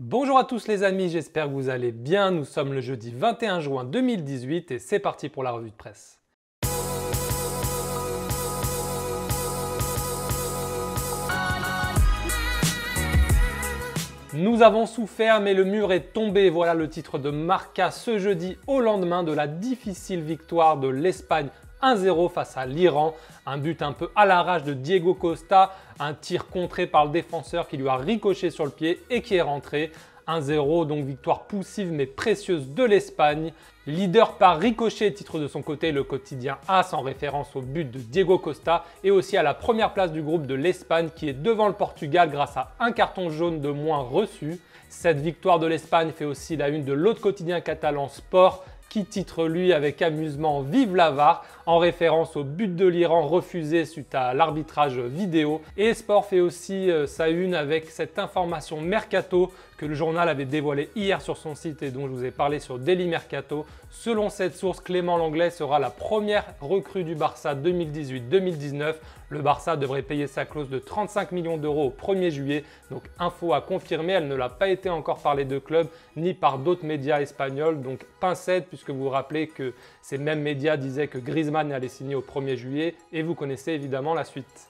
Bonjour à tous les amis, j'espère que vous allez bien. Nous sommes le jeudi 21 juin 2018 et c'est parti pour la revue de presse. Nous avons souffert mais le mur est tombé, voilà le titre de Marca ce jeudi au lendemain de la difficile victoire de l'Espagne 1-0 face à l'Iran. Un but un peu à l'arrache de Diego Costa, un tir contré par le défenseur qui lui a ricoché sur le pied et qui est rentré. 1-0, donc victoire poussive mais précieuse de l'Espagne. Leader par ricochet, titre de son côté le quotidien AS en référence au but de Diego Costa et aussi à la première place du groupe de l'Espagne qui est devant le Portugal grâce à un carton jaune de moins reçu. Cette victoire de l'Espagne fait aussi la une de l'autre quotidien catalan Sport qui titre lui avec amusement Vive la VAR en référence au but de l'Iran refusé suite à l'arbitrage vidéo. Et Sport fait aussi sa une avec cette information Mercato que le journal avait dévoilé hier sur son site et dont je vous ai parlé sur Daily Mercato. Selon cette source, Clément Lenglet sera la première recrue du Barça 2018-2019. Le Barça devrait payer sa clause de 35 millions d'euros au 1er juillet. Donc info à confirmer, elle ne l'a pas été encore par les deux clubs ni par d'autres médias espagnols. Donc pincette puisque vous vous rappelez que ces mêmes médias disaient que Griezmann allait signer au 1er juillet et vous connaissez évidemment la suite.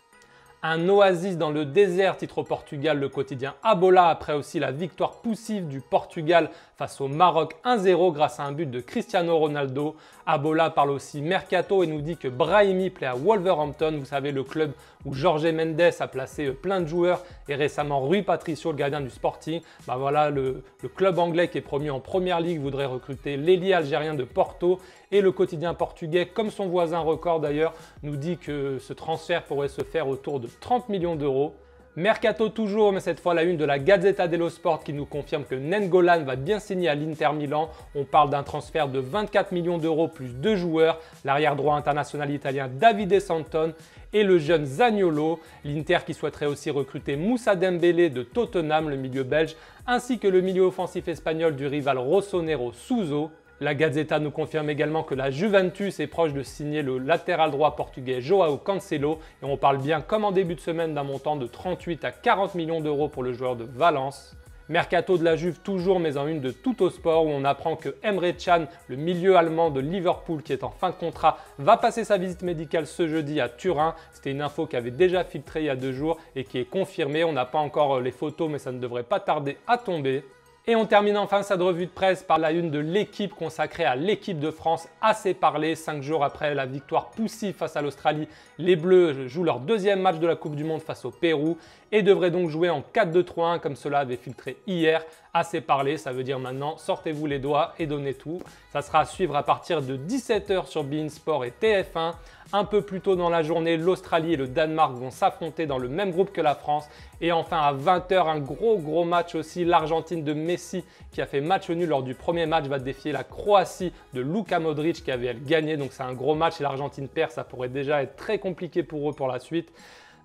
Un oasis dans le désert, titre au Portugal le quotidien Abola après aussi la victoire poussive du Portugal face au Maroc 1-0 grâce à un but de Cristiano Ronaldo. Abola parle aussi Mercato et nous dit que Brahimi plaît à Wolverhampton, vous savez le club où Jorge Mendes a placé plein de joueurs et récemment Rui Patricio, le gardien du Sporting. Voilà le club anglais qui est promu en Première Ligue voudrait recruter l'ailier algérien de Porto et le quotidien portugais, comme son voisin record d'ailleurs, nous dit que ce transfert pourrait se faire autour de 30 millions d'euros. Mercato toujours, mais cette fois la une de la Gazzetta dello Sport qui nous confirme que Nainggolan va bien signer à l'Inter Milan. On parle d'un transfert de 24 millions d'euros plus 2 joueurs, l'arrière droit international italien Davide Santon et le jeune Zaniolo. L'Inter qui souhaiterait aussi recruter Moussa Dembélé de Tottenham, le milieu belge, ainsi que le milieu offensif espagnol du rival Rossonero Souzo. La Gazzetta nous confirme également que la Juventus est proche de signer le latéral droit portugais Joao Cancelo et on parle bien comme en début de semaine d'un montant de 38 à 40 millions d'euros pour le joueur de Valence. Mercato de la Juve toujours mais en une de Tuttosport où on apprend que Emre Can, le milieu allemand de Liverpool qui est en fin de contrat, va passer sa visite médicale ce jeudi à Turin. C'était une info qui avait déjà filtré il y a 2 jours et qui est confirmée. On n'a pas encore les photos mais ça ne devrait pas tarder à tomber. Et on termine enfin cette revue de presse par la une de l'équipe consacrée à l'équipe de France. Assez parlé, 5 jours après la victoire poussive face à l'Australie, les Bleus jouent leur deuxième match de la Coupe du Monde face au Pérou et devraient donc jouer en 4-2-3-1 comme cela avait filtré hier. Assez parlé, ça veut dire maintenant sortez-vous les doigts et donnez tout. Ça sera à suivre à partir de 17 h sur beIN Sport et TF1. Un peu plus tôt dans la journée, l'Australie et le Danemark vont s'affronter dans le même groupe que la France. Et enfin à 20 h, un gros match aussi, l'Argentine de Messi qui a fait match nul lors du premier match va défier la Croatie de Luka Modric qui avait gagné. Donc c'est un gros match et l'Argentine perd, ça pourrait déjà être très compliqué pour eux pour la suite.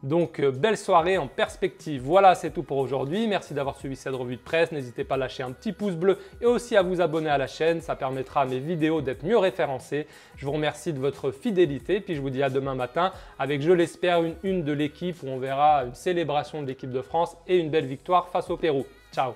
Donc belle soirée en perspective. Voilà, c'est tout pour aujourd'hui. Merci d'avoir suivi cette revue de presse. N'hésitez pas à lâcher un petit pouce bleu et aussi à vous abonner à la chaîne. Ça permettra à mes vidéos d'être mieux référencées. Je vous remercie de votre fidélité. Puis je vous dis à demain matin avec, je l'espère, une de l'équipe où on verra une célébration de l'équipe de France et une belle victoire face au Pérou. Ciao!